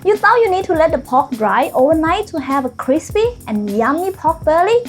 You thought you need to let the pork dry overnight to have a crispy and yummy pork belly?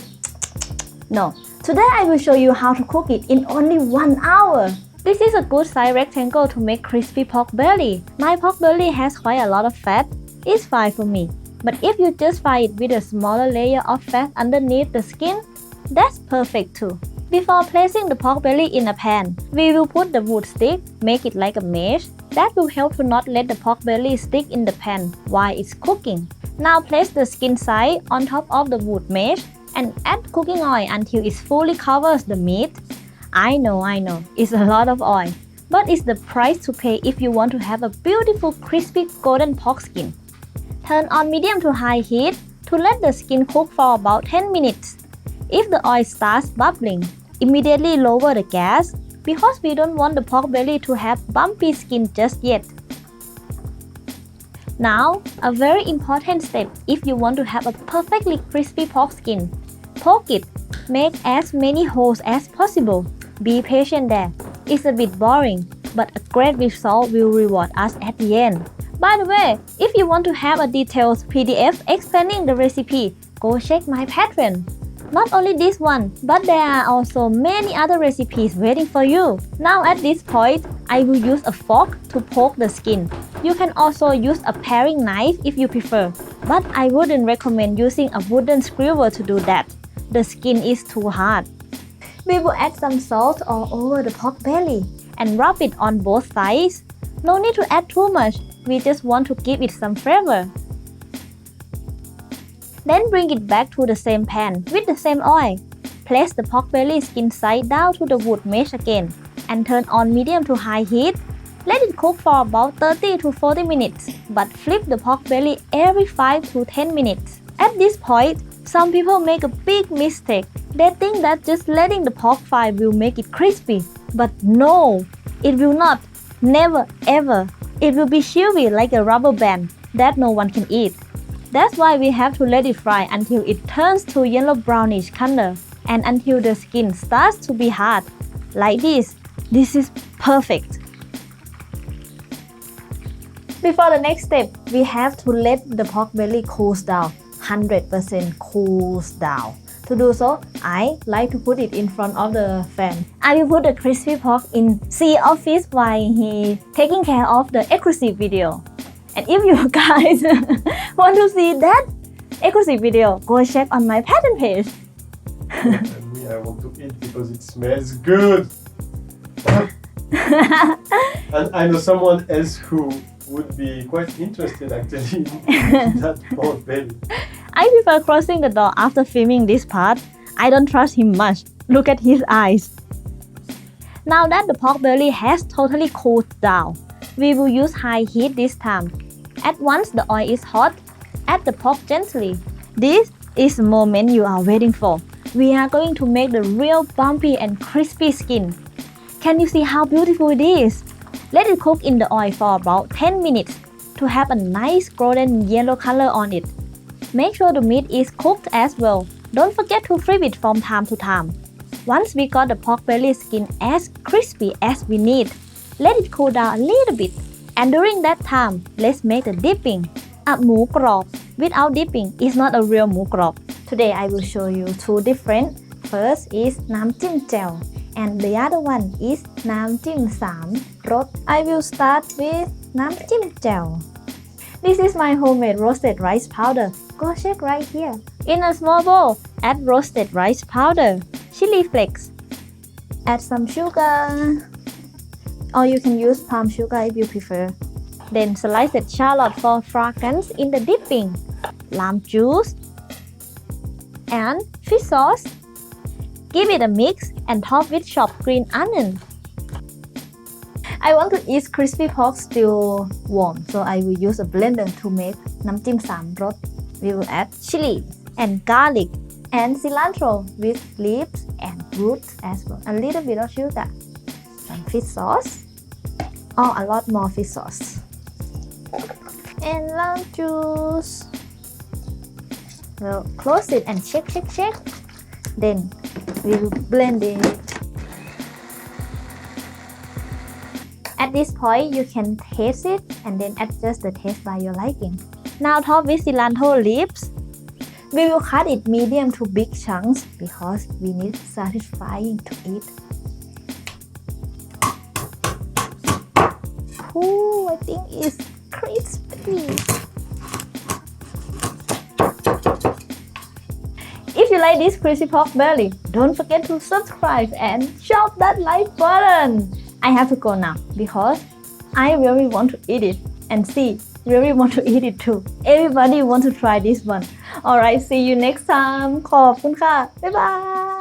No. Today I will show you how to cook it in only 1 hour. This is a good size rectangle to make crispy pork belly. My pork belly has quite a lot of fat. It's fine for me. But if you just fry it with a smaller layer of fat underneath the skin, that's perfect too. Before placing the pork belly in a pan, we will put the wood stick, make it like a mesh. That will help to not let the pork belly stick in the pan while it's cooking. Now place the skin side on top of the wood mesh and add cooking oil until it fully covers the meat. I know, it's a lot of oil, but it's the price to pay if you want to have a beautiful crispy golden pork skin. Turn on medium to high heat to let the skin cook for about 10 minutes. If the oil starts bubbling, immediately lower the gas because we don't want the pork belly to have bumpy skin just yet. Now, a very important step if you want to have a perfectly crispy pork skin. Poke it. Make as many holes as possible. Be patient there. It's a bit boring, but a great result will reward us at the end. By the way, if you want to have a detailed PDF explaining the recipe, go check my Patreon. Not only this one, but there are also many other recipes waiting for you. Now at this point, I will use a fork to poke the skin. You can also use a paring knife if you prefer, but I wouldn't recommend using a wooden skewer to do that. The skin is too hard. We will add some salt all over the pork belly and rub it on both sides. No need to add too much, we just want to give it some flavor. Then bring it back to the same pan with the same oil. Place the pork belly skin side down to the wood mesh again and turn on medium to high heat. Let it cook for about 30 to 40 minutes, but flip the pork belly every 5 to 10 minutes. At this point, some people make a big mistake. They think that just letting the pork fry will make it crispy. But no, it will not. Never ever. It will be chewy like a rubber band that no one can eat. That's why we have to let it fry until it turns to yellow brownish color and until the skin starts to be hard. Like this. This is perfect. Before the next step, we have to let the pork belly cool down. 100% cools down. To do so, I like to put it in front of the fan. I will put the crispy pork in C office while he taking care of the exclusive video. And if you guys want to see that exclusive video, go check on my Patreon page. And me, I want to eat because it smells good. And I know someone else who would be quite interested actually in that pork belly. I prefer closing the door after filming this part. I don't trust him much. Look at his eyes. Now that the pork belly has totally cooled down, we will use high heat this time. At once the oil is hot, add the pork gently. This is the moment you are waiting for. We are going to make the real bumpy and crispy skin. Can you see how beautiful it is? Let it cook in the oil for about 10 minutes to have a nice golden yellow color on it. Make sure the meat is cooked as well. Don't forget to flip it from time to time. Once we got the pork belly skin as crispy as we need, let it cool down a little bit. And during that time, let's make the dipping. A หมูกรอบ without dipping is not a real หมูกรอบ. Today I will show you two different. First is น้ำจิ้มแจ่ว and the other one is น้ำจิ้ม3 รส I will start with น้ำจิ้มแจ่ว. This is my homemade roasted rice powder. Go check right here. In a small bowl, add roasted rice powder, chili flakes. Add some sugar, or you can use palm sugar if you prefer. Then slice the shallot for fragrance in the dipping, lime juice, and fish sauce. Give it a mix and top with chopped green onion. I want to eat crispy pork still warm, so I will use a blender to make น้ำจิ้ม3 รส. We will add chili and garlic and cilantro with leaves and roots as well. A little bit of sugar, some fish sauce, or a lot more fish sauce, and lime juice. We'll close it and shake. Then we will blend it. At this point, you can taste it and then adjust the taste by your liking. Now top with cilantro leaves. We will cut it medium to big chunks because we need satisfying to eat. Ooh, I think it's crispy. If you like this crispy pork belly, don't forget to subscribe and chop that like button. I have to go now because I really want to eat it and see really want to eat it too. Everybody want to try this one. Alright, see you next time. ขอบคุณค่ะ บ๊ายบาย